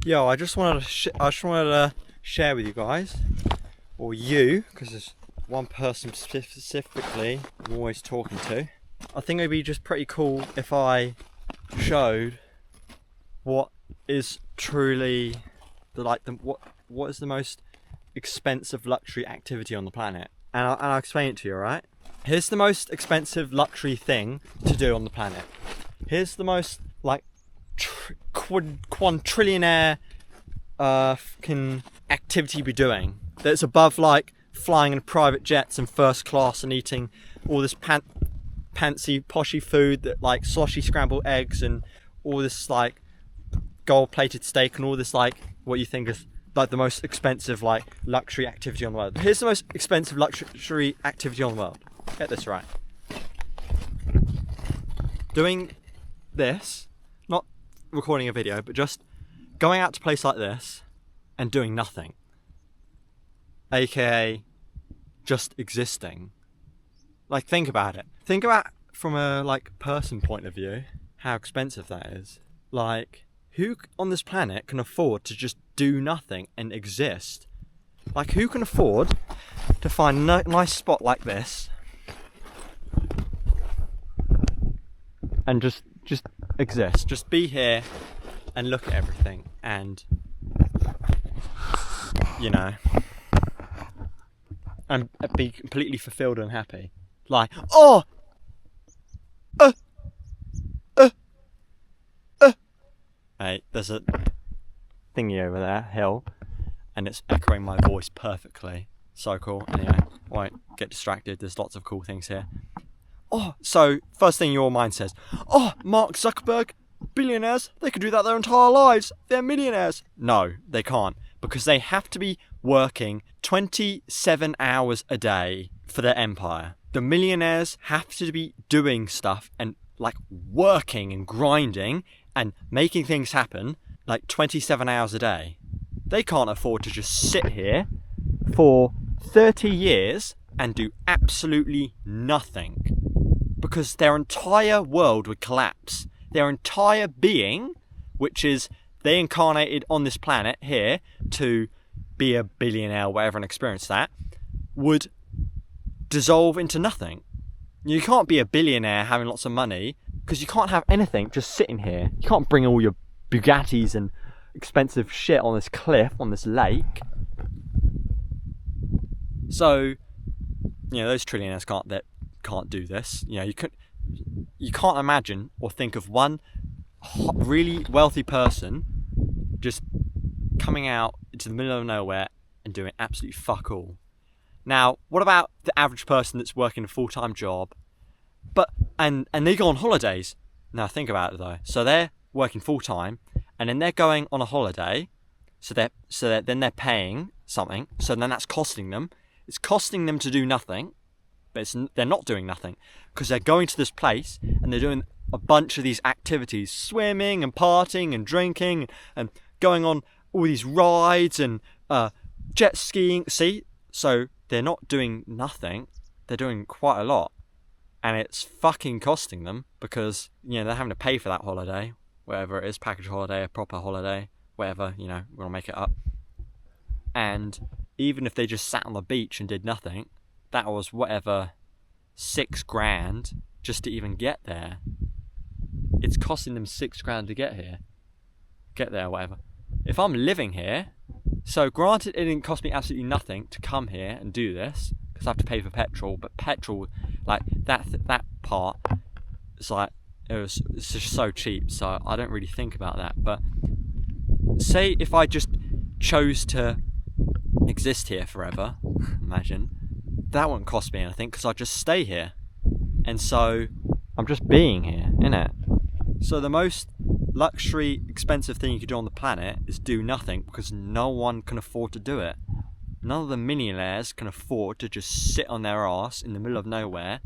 Yo, I just wanted to share with you guys, or you, because there's one person specifically I'm always talking to. I think it'd be just pretty cool if I showed what is truly what is the most expensive luxury activity on the planet, and I'll explain it to you. Alright, here's the most expensive luxury thing to do on the planet. Here's the most quadrillionaire activity you'd be doing that's above flying in private jets and first class and eating all this fancy poshy food that sloshy scrambled eggs and all this gold plated steak and all this what you think is the most expensive luxury activity on the world. Here's the most expensive luxury activity on the world. Get this right. Doing this, not recording a video, but just going out to a place like this and doing nothing, aka just existing. Think about it. Think about from a person point of view how expensive that is. Who on this planet can afford to just do nothing and exist? Who can afford to find a nice spot like this and just exist, just be here and look at everything and and be completely fulfilled and happy? Hey, there's a thingy over there, hill, and it's echoing my voice perfectly. So cool. Anyway, won't get distracted, there's lots of cool things here. So first thing your mind says, Mark Zuckerberg, billionaires, they could do that their entire lives. They're millionaires. No, they can't, because they have to be working 27 hours a day for their empire. The millionaires have to be doing stuff and working and grinding and making things happen 27 hours a day. They can't afford to just sit here for 30 years and do absolutely nothing, because their entire world would collapse. Their entire being, which is they incarnated on this planet here to be a billionaire or whatever and experience that, would dissolve into nothing. You can't be a billionaire having lots of money because you can't have anything just sitting here. You can't bring all your Bugattis and expensive shit on this cliff, on this lake. So, those trillionaires can't do this. You can't imagine or think of one really wealthy person just coming out into the middle of nowhere and doing absolutely fuck all. Now, what about the average person that's working a full-time job, and they go on holidays? Now think about it though. So they're working full-time, and then they're going on a holiday. So then they're paying something. So then that's costing them. It's costing them to do nothing, but they're not doing nothing because they're going to this place and they're doing a bunch of these activities, swimming and partying and drinking and going on all these rides and jet skiing. See? So they're not doing nothing, they're doing quite a lot, and it's fucking costing them because they're having to pay for that holiday, whatever it is, package holiday, a proper holiday, whatever, we're gonna make it up. And even if they just sat on the beach and did nothing, that was whatever, $6,000 just to even get there. It's costing them $6,000 to get there, whatever. If I'm living here, so granted it didn't cost me absolutely nothing to come here and do this, because I have to pay for petrol, but petrol, that part, it's just so cheap, so I don't really think about that. But say if I just chose to exist here forever, imagine, that wouldn't cost me anything because I'd just stay here. And so I'm just being here, innit? So the most luxury, expensive thing you could do on the planet is do nothing, because no one can afford to do it. None of the millionaires can afford to just sit on their ass in the middle of nowhere,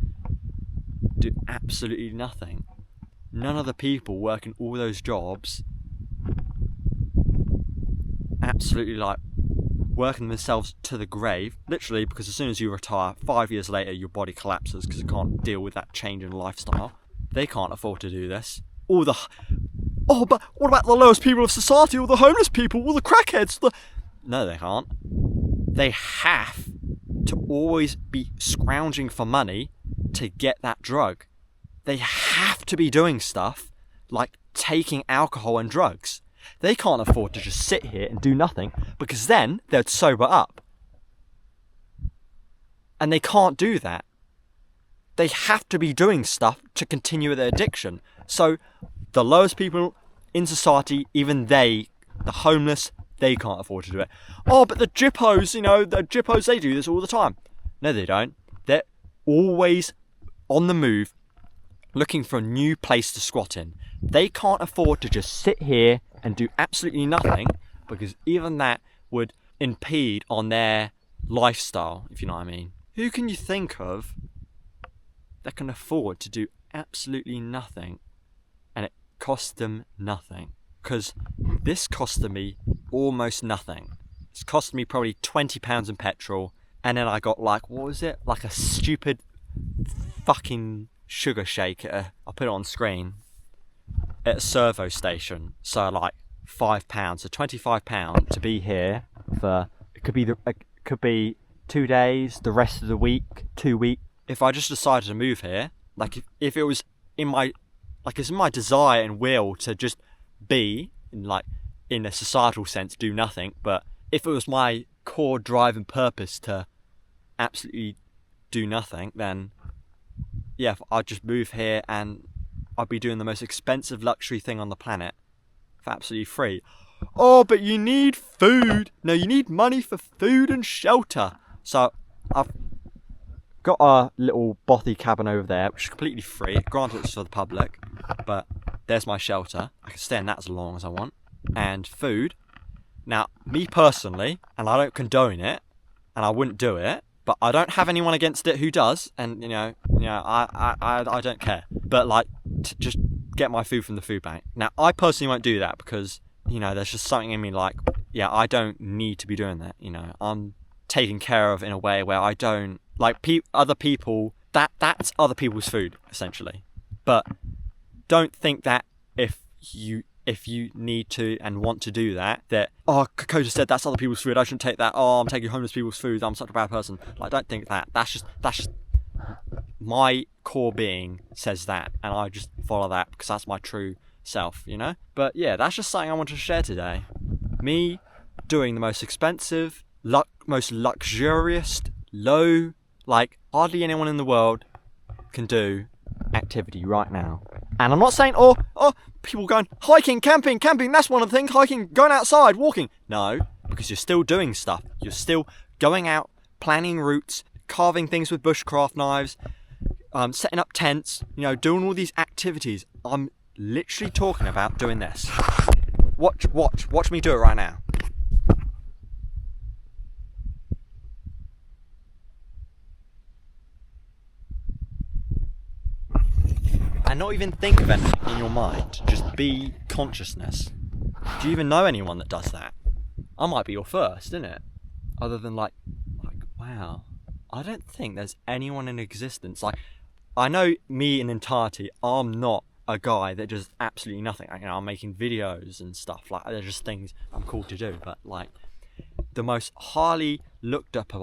do absolutely nothing. None of the people working all those jobs absolutely working themselves to the grave, literally, because as soon as you retire, 5 years later your body collapses because it can't deal with that change in lifestyle. They can't afford to do this. All the oh, but what about the lowest people of society, all the homeless people, all the crackheads? No, they can't. They have to always be scrounging for money to get that drug. They have to be doing stuff like taking alcohol and drugs. They can't afford to just sit here and do nothing, because then they'd sober up. And they can't do that. They have to be doing stuff to continue their addiction. So the lowest people in society, even they, the homeless, they can't afford to do it. Oh, but the jippos, they do this all the time. No, they don't. They're always on the move, looking for a new place to squat in. They can't afford to just sit here and do absolutely nothing, because even that would impede on their lifestyle, if you know what I mean. Who can you think of that can afford to do absolutely nothing and it costs them nothing? Because this costed me almost nothing. It's cost me probably £20 in petrol, and then I got like a stupid fucking sugar shake I'll put it on screen, at a servo station. So like £5, so £25 to be here for, it could be 2 days, the rest of the week, 2 weeks. If I just decided to move here, like if it was in my, like it's in my desire and will to just be, in a societal sense, do nothing, but if it was my core drive and purpose to absolutely do nothing, then yeah, I'd just move here and I'd be doing the most expensive luxury thing on the planet for absolutely free. Oh, but you need food. No, you need money for food and shelter. So I've got a little bothy cabin over there, which is completely free. Granted, it's for the public, but there's my shelter. I can stay in that as long as I want. And food. Now, me personally, and I don't condone it, and I wouldn't do it, but I don't have anyone against it who does, and I don't care. But like, to just get my food from the food bank. Now, I personally won't do that because, there's just something in me like, yeah, I don't need to be doing that. I'm taken care of in a way where I don't, like, other people, that's other people's food, essentially. But don't think that if you need to and want to do that, oh, Kokoda said that's other people's food, I shouldn't take that. Oh, I'm taking homeless people's food, I'm such a bad person. Like, don't think that. That's just my core being says that, and I just follow that because that's my true self, But yeah, that's just something I want to share today. Me doing the most expensive, most luxurious, low, like hardly anyone in the world can do activity right now. And I'm not saying, oh, people going hiking, camping, that's one of the things, hiking, going outside, walking. No, because you're still doing stuff. You're still going out, planning routes, carving things with bushcraft knives, setting up tents, doing all these activities. I'm literally talking about doing this. Watch me do it right now. And not even think of anything in your mind, just be consciousness. Do you even know anyone that does that? I might be your first, innit? Other than like, wow, I don't think there's anyone in existence. Like, I know me in entirety, I'm not a guy that does absolutely nothing. I'm making videos and stuff, like, they're just things I'm called to do. But like, the most highly looked up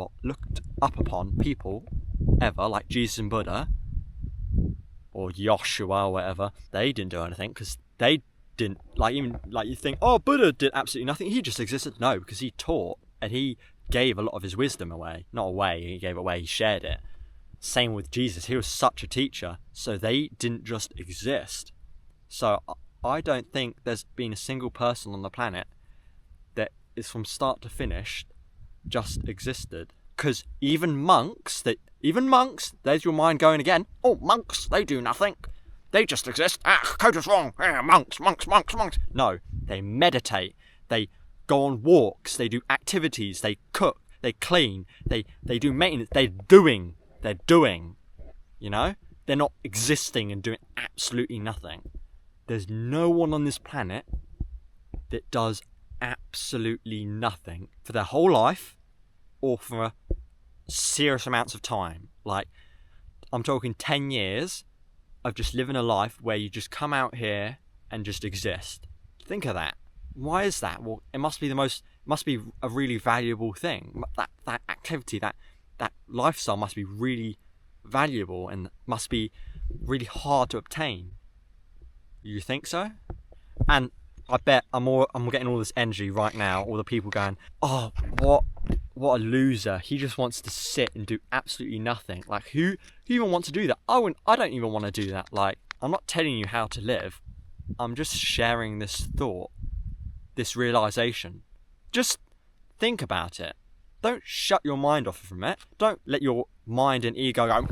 upon people ever, like Jesus and Buddha, or Joshua or whatever, they didn't do anything because they didn't, you think, oh, Buddha did absolutely nothing, he just existed. No, because he taught and he gave a lot of his wisdom away. Not away, he gave it away, he shared it. Same with Jesus, he was such a teacher, so they didn't just exist. So I don't think there's been a single person on the planet that is from start to finish just existed. Because even monks, there's your mind going again. Oh, monks, they do nothing. They just exist. Coda's wrong. Monks. No, they meditate. They go on walks. They do activities. They cook. They clean. They do maintenance. They're doing. They're not existing and doing absolutely nothing. There's no one on this planet that does absolutely nothing for their whole life, or for serious amounts of time. Like, I'm talking 10 years of just living a life where you just come out here and just exist. Think of that. Why is that? Well, it must be a really valuable thing. That activity, that lifestyle must be really valuable and must be really hard to obtain. You think so? And I bet I'm getting all this energy right now, all the people going, oh, what a loser. He just wants to sit and do absolutely nothing. Like, who even wants to do that? I don't even want to do that. Like, I'm not telling you how to live. I'm just sharing this thought, this realization. Just think about it. Don't shut your mind off from it. Don't let your mind and ego go,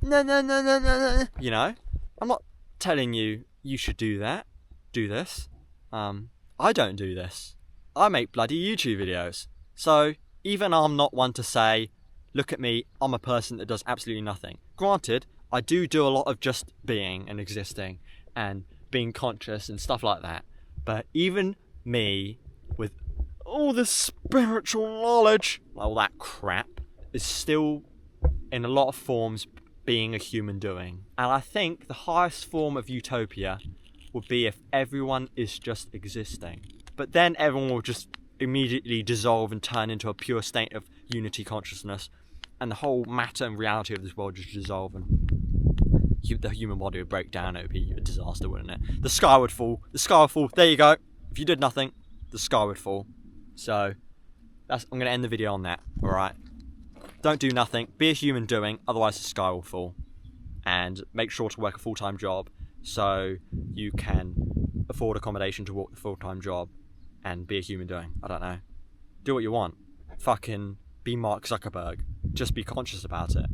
no. You know? I'm not telling you should do that. Do this. I don't do this. I make bloody YouTube videos. So even I'm not one to say, look at me, I'm a person that does absolutely nothing. Granted, I do a lot of just being and existing and being conscious and stuff like that. But even me, with all the spiritual knowledge, all that crap, is still in a lot of forms being a human doing. And I think the highest form of utopia would be if everyone is just existing. But then everyone will just immediately dissolve and turn into a pure state of unity consciousness, and the whole matter and reality of this world just dissolve, and the human body would break down. It would be a disaster, wouldn't it? The sky would fall. There you go. If you did nothing, the sky would fall. So I'm going to end the video on that. Alright, don't do nothing, be a human doing, otherwise the sky will fall. And make sure to work a full-time job so you can afford accommodation to work the full-time job and be a human doing. I don't know. Do what you want. Fucking be Mark Zuckerberg. Just be conscious about it.